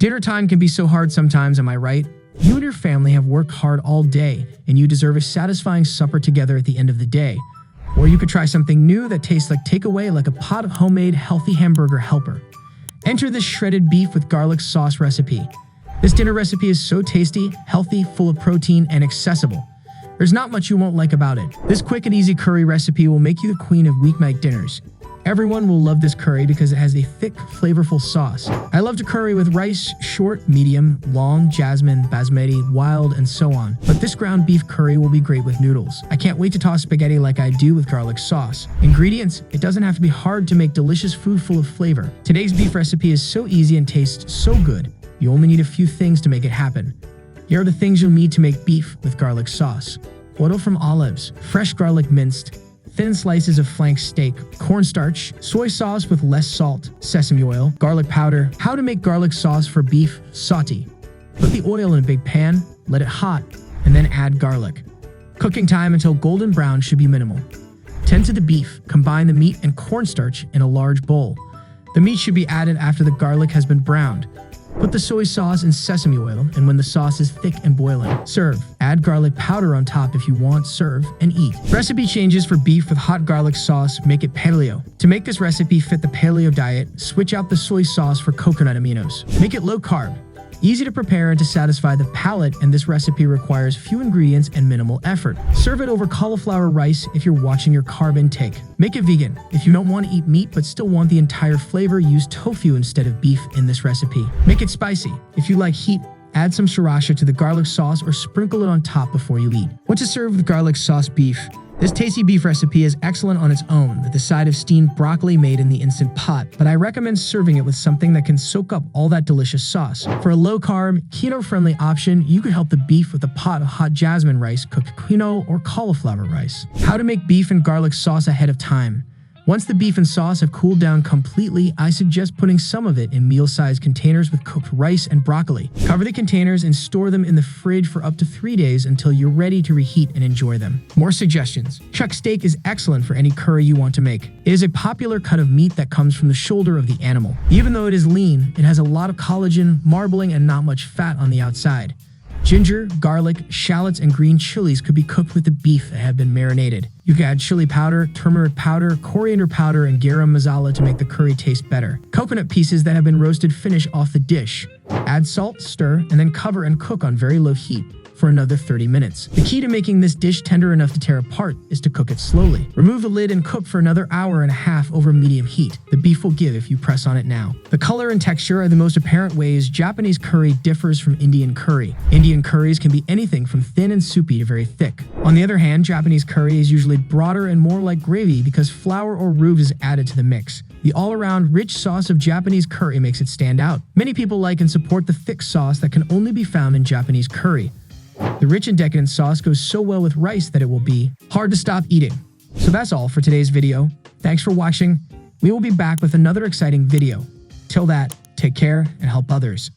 Dinner time can be so hard sometimes, am I right? You and your family have worked hard all day, and you deserve a satisfying supper together at the end of the day. Or you could try something new that tastes like takeaway, like a pot of homemade healthy hamburger helper. Enter this shredded beef with garlic sauce recipe. This dinner recipe is so tasty, healthy, full of protein, and accessible. There's not much you won't like about it. This quick and easy curry recipe will make you the queen of weeknight dinners. Everyone will love this curry because it has a thick, flavorful sauce. I love to curry with rice, short, medium, long, jasmine, basmati, wild, and so on. But this ground beef curry will be great with noodles. I can't wait to toss spaghetti like I do with garlic sauce. Ingredients: it doesn't have to be hard to make delicious food full of flavor. Today's beef recipe is so easy and tastes so good. You only need a few things to make it happen. Here are the things you'll need to make beef with garlic sauce. Oil from olives, fresh garlic minced, thin slices of flank steak, cornstarch, soy sauce with less salt, sesame oil, garlic powder. How to make garlic sauce for beef: saute. Put the oil in a big pan, let it hot, and then add garlic. Cooking time until golden brown should be minimal. Tend to the beef. Combine the meat and cornstarch in a large bowl. The meat should be added after the garlic has been browned. Put the soy sauce and sesame oil, and when the sauce is thick and boiling, serve. Add garlic powder on top if you want. Serve and eat. Recipe changes for beef with hot garlic sauce. Make it paleo. To make this recipe fit the paleo diet, switch out the soy sauce for coconut aminos. Make it low carb. Easy to prepare and to satisfy the palate, and this recipe requires few ingredients and minimal effort. Serve it over cauliflower rice if you're watching your carb intake. Make it vegan. If you don't want to eat meat but still want the entire flavor, use tofu instead of beef in this recipe. Make it spicy. If you like heat, add some sriracha to the garlic sauce or sprinkle it on top before you eat. What to serve with garlic sauce beef? This tasty beef recipe is excellent on its own, with a side of steamed broccoli made in the Instant Pot, but I recommend serving it with something that can soak up all that delicious sauce. For a low-carb, keto-friendly option, you could help the beef with a pot of hot jasmine rice, cooked quinoa, or cauliflower rice. How to make beef and garlic sauce ahead of time. Once the beef and sauce have cooled down completely, I suggest putting some of it in meal-sized containers with cooked rice and broccoli. Cover the containers and store them in the fridge for up to 3 days until you're ready to reheat and enjoy them. More suggestions. Chuck steak is excellent for any curry you want to make. It is a popular cut of meat that comes from the shoulder of the animal. Even though it is lean, it has a lot of collagen, marbling, and not much fat on the outside. Ginger, garlic, shallots, and green chilies could be cooked with the beef that have been marinated. You can add chili powder, turmeric powder, coriander powder, and garam masala to make the curry taste better. Coconut pieces that have been roasted finish off the dish. Add salt, stir, and then cover and cook on very low heat for another 30 minutes. The key to making this dish tender enough to tear apart is to cook it slowly. Remove the lid and cook for another hour and a half over medium heat. The beef will give if you press on it now. The color and texture are the most apparent ways Japanese curry differs from Indian curry. Indian curries can be anything from thin and soupy to very thick. On the other hand, Japanese curry is usually broader and more like gravy because flour or roux is added to the mix. The all-around rich sauce of Japanese curry makes it stand out. Many people like and support the thick sauce that can only be found in Japanese curry. The rich and decadent sauce goes so well with rice that it will be hard to stop eating. So that's all for today's video. Thanks for watching. We will be back with another exciting video. Till that, take care and help others.